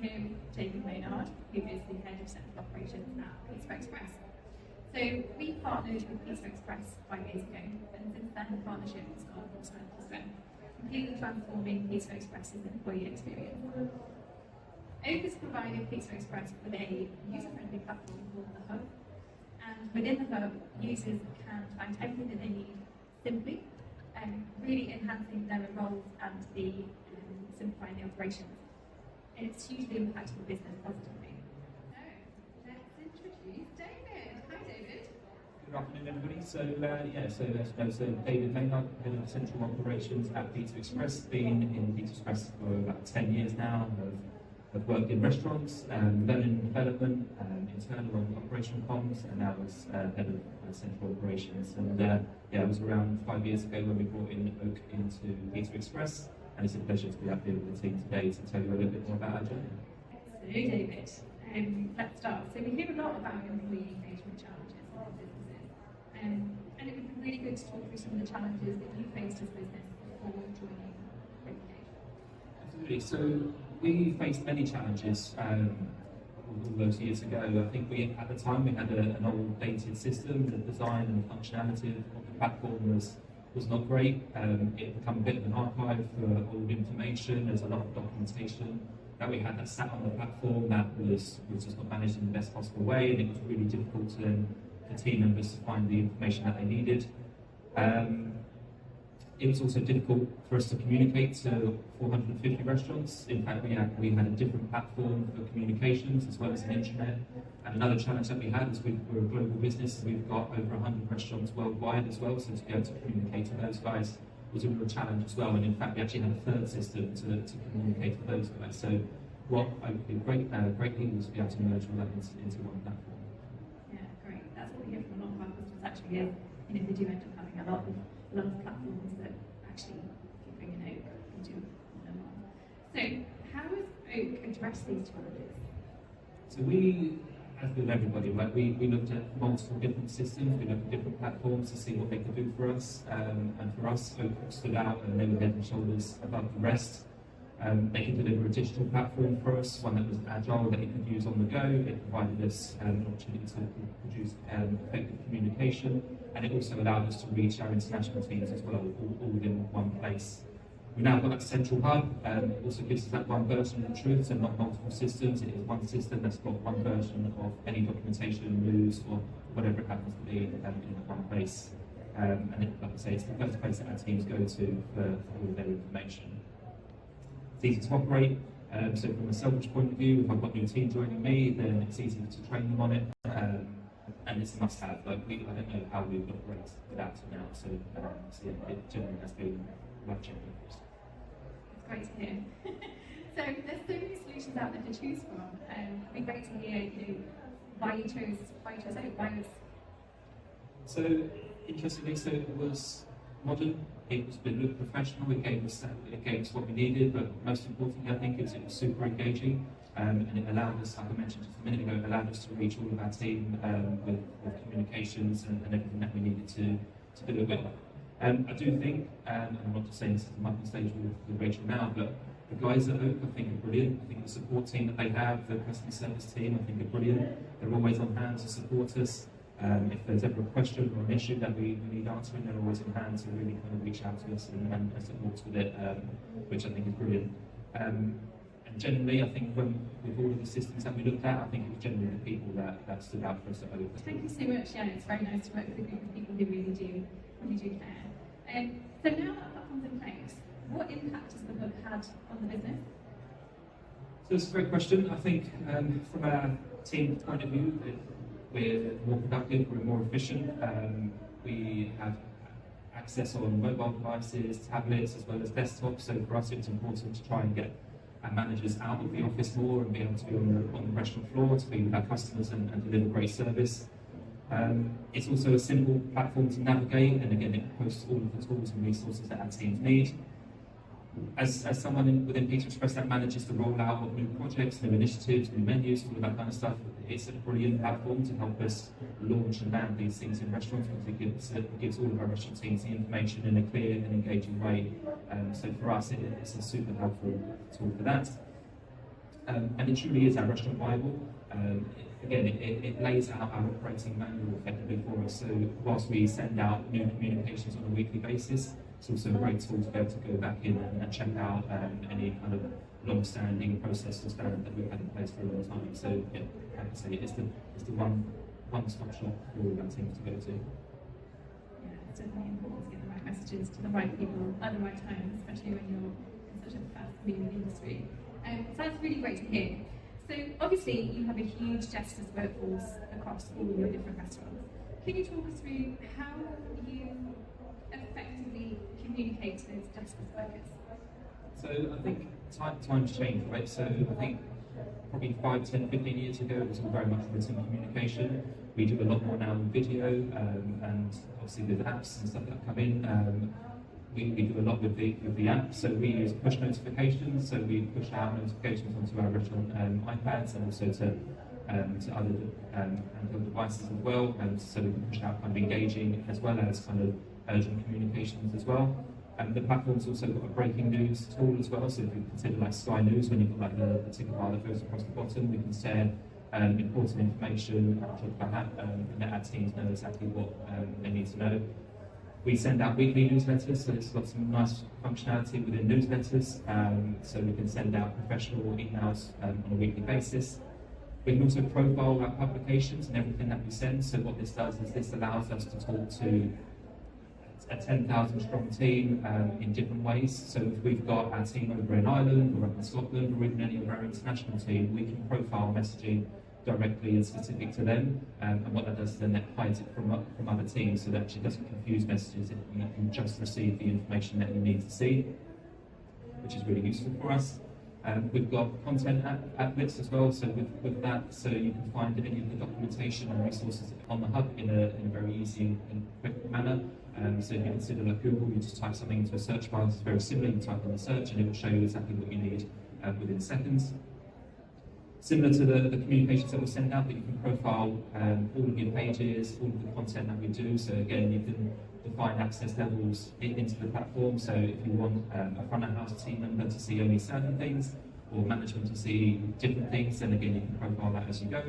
here with David Maynard, who is the head of central operations at Pizza Express. So we partnered with Pizza Express 5 years ago, and since then the partnership has gone from strength to strength, completely transforming Pizza Express's employee experience. Oak has provided Pizza Express with a user-friendly platform called the Hub, and within the Hub, users can find everything that they need simply, really enhancing their roles and simplifying the operations. And it's hugely impacted the business positively. So, let's introduce David. Hi, David. Good afternoon, everybody. So, so David Maynard, head of central operations at Pizza Express. Been in Pizza Express for about 10 years now. I've worked in restaurants, learning and development, internal and operational comms, and now as head of central operations. And it was around 5 years ago when we brought in Oak into Pizza Express, and it's a pleasure to be up here with the team today to tell you a little bit more about our journey. So, David, let's start. So we hear a lot about employee engagement challenges in businesses, and it would be really good to talk through some of the challenges that you faced as a business before joining Engage. Absolutely. So we faced many challenges all those years ago. I think at the time we had an old dated system. The design and the functionality of the platform was not great. It had become a bit of an archive for old information. There's a lot of documentation that we had that sat on the platform that was just not managed in the best possible way, and it was really difficult for team members to find the information that they needed. It was also difficult for us to communicate to 450 restaurants. In fact, we had a different platform for communications as well as an intranet. And another challenge that we had is we're a global business, and we've got over 100 restaurants worldwide as well, so to be able to communicate to those guys was a real challenge as well. And in fact, we actually had a third system to communicate to those guys. So what I did greatly was to be able to merge all that into one platform. Yeah, great. That's what we hear from a lot of our customers actually. They do end up having a lot of platforms that actually bring in Oak into one. So how has Oak addressed these challenges? So we, as with everybody, right, we looked at multiple different systems, we looked at different platforms to see what they could do for us, and for us, Oak stood out and they were head and shoulders above the rest. They could deliver a digital platform for us, one that was agile, that you could use on the go. It provided us an opportunity to produce effective communication, and it also allowed us to reach our international teams as well, all within one place. We've now got that central hub, it also gives us that one version of the truth, so not multiple systems. It is one system that's got one version of any documentation, news, or whatever it happens to be in one place. And like I say, it's the first place that our teams go to for all of their information. It's easy to operate, so from a selfish point of view, if I've got a new team joining me, then it's easy to train them on it, and it's a must-have. I don't know how we would operate without it now, so it generally has been life-changing for us. It's great to hear. So there's so many solutions out there to choose from. It'd be great to hear, why you chose Oak. Why was... So interestingly, so it was modern. It looked professional. It gave us what we needed, but most importantly, I think, it was super engaging, and it allowed us, like I mentioned just a minute ago, it allowed us to reach all of our team with communications and everything that we needed to do it with. I do think, and I'm not just saying this is the marketing stage with Rachel now, but the guys at Oak, I think, are brilliant. I think the support team that they have, the customer service team, I think are brilliant. They're always on hand to support us. If there's ever a question or an issue that we need answering, they're always in hand to really kind of reach out to us and support us with it, which I think is brilliant. And generally, I think with all of the systems that we looked at, I think it was generally the people that stood out for us at Oak. Thank you so much. Yeah, it's very nice to work with a group of people who really do care. So now that platform's in place, what impact has the Hub had on the business? So it's a great question. I think from our team point of view, we're more productive, we're more efficient. We have access on mobile devices, tablets, as well as desktops. So for us, it's important to try and get our managers out of the office more and be able to be on the restaurant floor to be with our customers and deliver great service. It's also a simple platform to navigate, and again, it hosts all of the tools and resources that our teams need. As someone within Pizza Express that manages the rollout of new projects, new initiatives, new menus, all of that kind of stuff, it's a brilliant platform to help us launch and land these things in restaurants, because it gives all of our restaurant teams the information in a clear and engaging way. So for us, it's a super helpful tool for that. And it truly is our restaurant Bible. Again, it lays out our operating manual effectively for us. So whilst we send out new communications on a weekly basis, it's also a great tool to be able to go back in and check out any kind of long-standing process or standard that we've had in place for a long time. So yeah, like I say, it's the one-stop shop for all of our teams to go to. Yeah, it's definitely important to get the right messages to the right people at the right time, especially when you're in such a fast-moving industry. So that's really great to hear. So obviously you have a huge deskless workforce across all your different restaurants. Can you talk us through how you effectively communicate to those deskless workers? So I think times change, right? So I think probably 5, 10, 15 years ago it was all very much written communication. We do a lot more now with video and obviously with apps and stuff that come in. We do a lot with the app, so we use push notifications, so we push out notifications onto our restaurant iPads and also to other handheld devices as well, and so we can push out kind of engaging as well as kind of urgent communications as well. The platform's also got a breaking news tool as well, so if you consider like Sky News, when you've got like the ticket bar that goes across the bottom, we can share important information, talk about that, and let our teams know exactly what they need to know. We send out weekly newsletters, so it's got some nice functionality within newsletters, so we can send out professional emails on a weekly basis. We can also profile our publications and everything that we send, so what this does is this allows us to talk to a 10,000 strong team in different ways. So if we've got our team over in Ireland or up in Scotland or even any of our international team, we can profile messaging directly and specific to them, and what that does is then that hides it from other teams, so that actually doesn't confuse messages. You can just receive the information that you need to see, which is really useful for us. We've got content outlets as well, so with that, so you can find any of the documentation and resources on the hub in a very easy and quick manner. So if you consider like Google, you just type something into a search bar, it's very similar, you type in the search and it will show you exactly what you need within seconds. Similar to the communications that we send out, that you can profile all of your pages, all of the content that we do. So again, you can define access levels into the platform. So if you want a front of house team member to see only certain things, or management to see different things, then again, you can profile that as you go.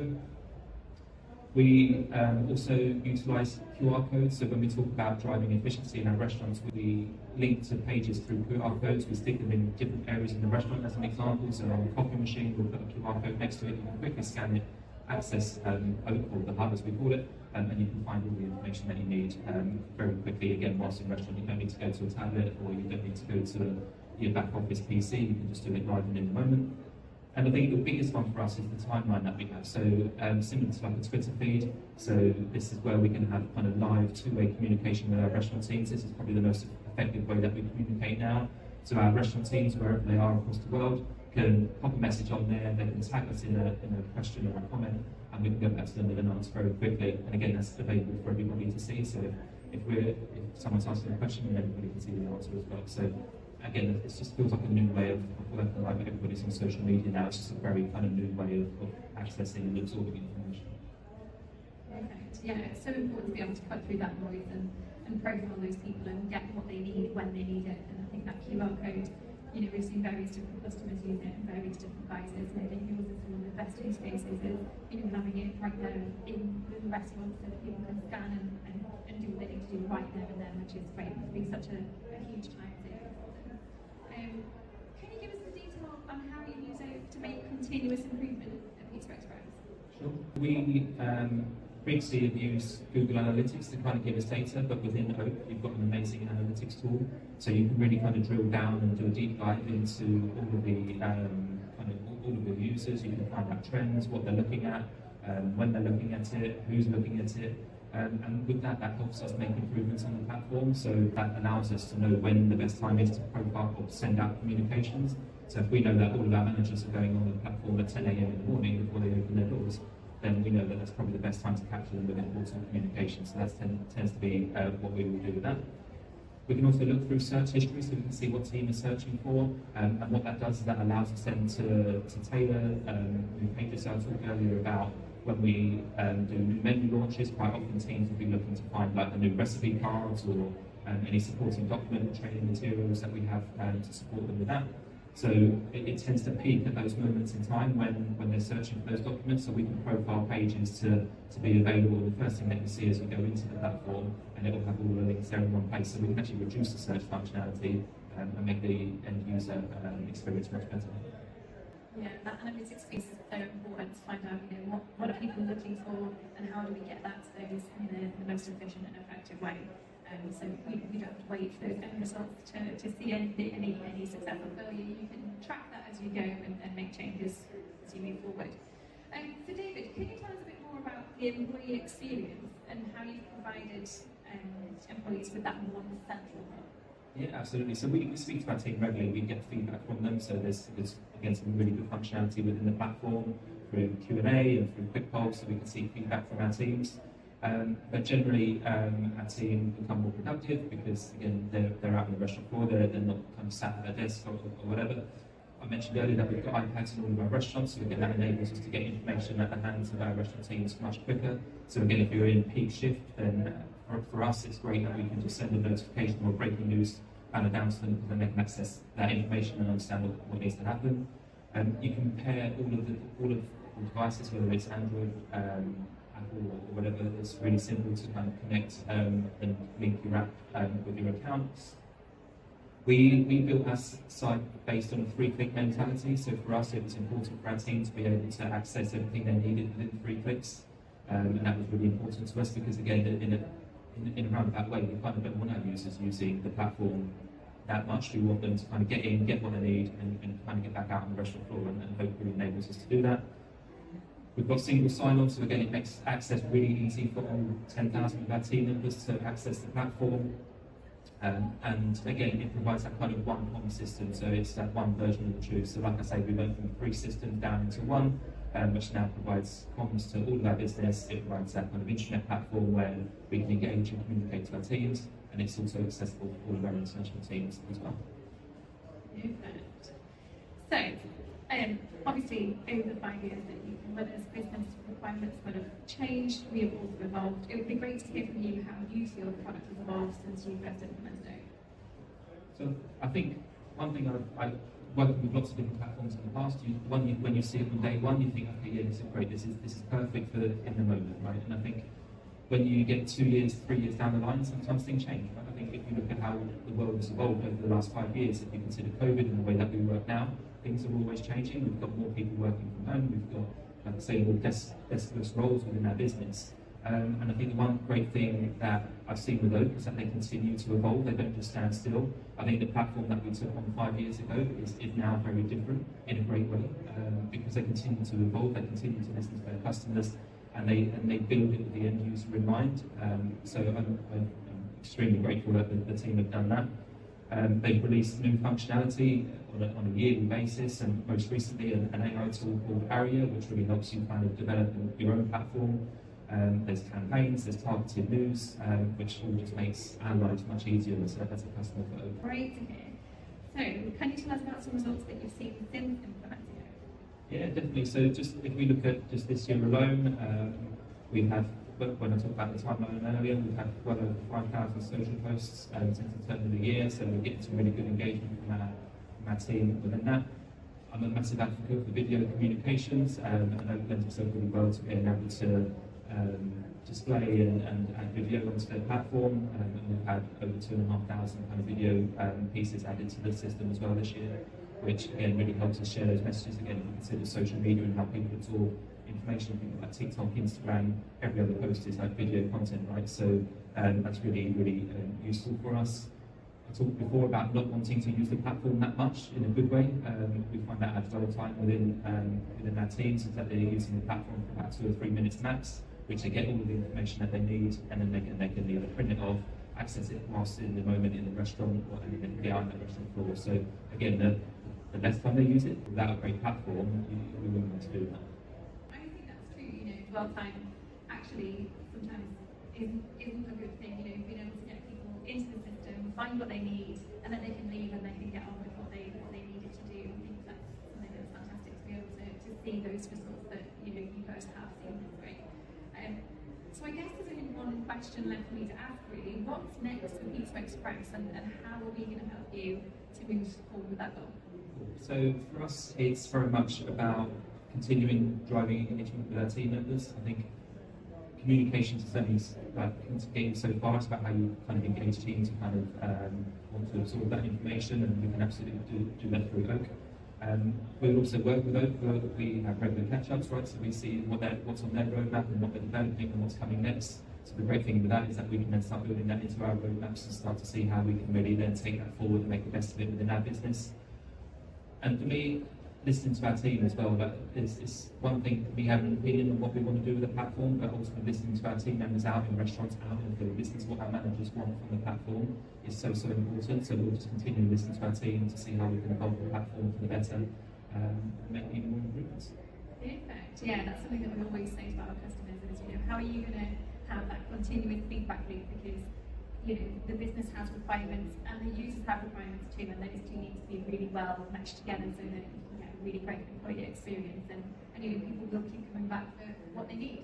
We also utilise QR codes, so when we talk about driving efficiency in our restaurants, we link to pages through QR codes. We stick them in different areas in the restaurant as an example. So on the coffee machine, we'll put a QR code next to it, you can quickly scan it, access or the hub as we call it, and you can find all the information that you need very quickly. Again, whilst in restaurant, you don't need to go to a tablet or you don't need to go to your back office PC, you can just do it live and in the moment. And I think the biggest one for us is the timeline that we have. So similar to like a Twitter feed, so this is where we can have kind of live two-way communication with our restaurant teams. This is probably the most effective way that we communicate now. So our restaurant teams, wherever they are across the world, can pop a message on there, they can tag us in a question or a comment, and we can go back to them with an answer very quickly. And again, that's available for everybody to see. So if someone's asking a question, then everybody can see the answer as well. So again, it just feels like a new way of working. Like everybody's on social media now, it's just a very kind of new way of accessing and absorbing information. Perfect. Yeah, it's so important to be able to cut through that noise and profile those people and get what they need when they need it. And I think that QR code, we've seen various different customers use it in various different guises. And I think yours is one of the best use cases is, having it right there in the restaurant so that people can scan and do what they need to do right there and then, which is great. It's been such a huge time saver for them. Can you give us some detail on how you use it to make continuous improvement at Pizza Express? Sure. We previously have used Google Analytics to kind of give us data, but within Oak, you've got an amazing analytics tool, so you can really kind of drill down and do a deep dive into all of the all of the users. You can find out trends, what they're looking at, when they're looking at it, who's looking at it. And with that helps us make improvements on the platform, so that allows us to know when the best time is to profile or send out communications. So if we know that all of our managers are going on the platform at 10 a.m. in the morning before they open their doors, then we know that that's probably the best time to capture them with important communication. So that tends to be what we will do with that. We can also look through search history, so we can see what team is searching for, and what that does is that allows us then to tailor new pages. I talked earlier about when we do new menu launches, quite often teams will be looking to find like the new recipe cards or any supporting document or training materials that we have to support them with that. So it tends to peak at those moments in time when they're searching for those documents. So we can profile pages to be available. The first thing that you see as you go into the platform, and it will have all the links there in one place. So we can actually reduce the search functionality and make the end user experience much better. Yeah, that analytics piece is so important to find out, what are people looking for and how do we get that to those in the most efficient and effective way. So we don't have to wait for those end results to see any success or failure. You can track that as you go and make changes as you move forward. So David, can you tell us a bit more about the employee experience and how you've provided employees with that one central hub? Yeah, absolutely. So we speak to our team regularly. We get feedback from them. So there's again some really good functionality within the platform through Q&A and through quick polls, so we can see feedback from our teams. But generally, our team become more productive because again they're out on the restaurant floor. They're not kind of sat at their desk or whatever. I mentioned earlier that we've got iPads in all of our restaurants, so again that enables us to get information at the hands of our restaurant teams much quicker. So again, if you're in peak shift, then for us it's great that we can just send a notification or breaking news down to them, because then they can access that information and understand what needs to happen. You can pair all of the devices, whether it's Android, Apple, or whatever. It's really simple to kind of connect and link your app with your account. We built our site based on a 3-click mentality, so for us it was important for our team to be able to access everything they needed within 3 clicks, and that was really important to us because again in a roundabout way we kind of don't want our users using the platform that much. We want them to kind of get in, get what they need, and kind of get back out on the restaurant floor, and hopefully enables us to do that. We've got single sign-on, so again it makes access really easy for all 10,000 of our team members to access the platform. And again, it provides that kind of one common system, so it's that one version of the truth. So like I say, we went from 3 systems down into one, which now provides comms to all of our business. It provides that kind of internet platform where we can engage and communicate to our teams, and it's also accessible for all of our international teams as well. Perfect. So, obviously, over the 5 years that you've been with us, business requirements would have changed, we have also evolved. It would be great to hear from you how you feel the product has evolved since you first implemented it. So, I think one thing I worked with lots of different platforms in the past, when you see it on day one, you think, okay, yeah, this is great, this is perfect for in the moment, right? And I think when you get 2 years, 3 years down the line, sometimes things change, right? I think if you look at how the world has evolved over the last 5 years, if you consider COVID and the way that we work now, things are always changing. We've got more people working from home, we've got, like I say, more deskless roles within our business. And I think the one great thing that I've seen with Oak is that they continue to evolve, they don't just stand still. I think the platform that we took on 5 years ago is now very different in a great way, because they continue to evolve, they continue to listen to their customers, and they build it with the end user in mind. So I'm extremely grateful that the team have done that. They've released new functionality on a yearly basis, and most recently an AI tool called Aria, which really helps you kind of develop your own platform. There's campaigns, there's targeted news, which all just makes our lives much easier as a customer for Oak. Great to hear. So, can you tell us about some results that you've seen since implementing it? Yeah, definitely. So just if we look at just this year alone, we have, when I talked about the timeline earlier, we've had well over 5,000 social posts since the turn of the year, so we're getting some really good engagement from our team within that. I'm a massive advocate for video communications, and it lends itself really well to being able to display and add video onto their platform, and we've had over 2,500 kind of video pieces added to the system as well this year, which again really helps us share those messages. Again, if you consider social media and how people absorb information, people like TikTok, Instagram, every other post is like video content, right? So that's really useful for us. I talked before about not wanting to use the platform that much in a good way. We find that at all time within our teams is that they're using the platform for about 2 or 3 minutes max, which they get all of the information that they need, and then they can either print it off, access it whilst in the moment in the restaurant, or and then get on the restaurant floor. So again, the less time they use it, without a great platform, we wouldn't want to do that. I think that's true. Dwell time actually sometimes isn't a good thing. Being able to get people into the system, find what they need, and then they can leave and they can get on with what they needed to do. I think that's something that's fantastic to be able to see those results that you guys have seen. That's great. So I guess there's only one question left for me to ask really. What's next for Pizza Express, and how are we going to help you to move forward with that goal? So for us, it's very much about continuing driving engagement with our team members. I think communications is only getting so far. It's about how you kind of engage teams who kind of want to absorb that information, and we can absolutely do that through Oak. We also work with Oak. We have regular catch-ups, right? So we see what's on their roadmap and what they're developing and what's coming next. So the great thing with that is that we can then start building that into our roadmaps and start to see how we can really then take that forward and make the best of it within our business. And for me, listening to our team as well, that it's one thing we have an opinion on what we want to do with the platform, but also listening to our team members out in restaurants, out in the field, listening to what our managers want from the platform is so important. So we'll just continue to listen to our team to see how we can evolve the platform for the better and make even more improvements. Perfect. Yeah, that's something that we always say to our customers is, how are you going to have that continuous feedback loop, because the business has requirements and the users have requirements too, and those two need to be really well meshed together so that you can get a really great employee experience, and people will keep coming back for what they need.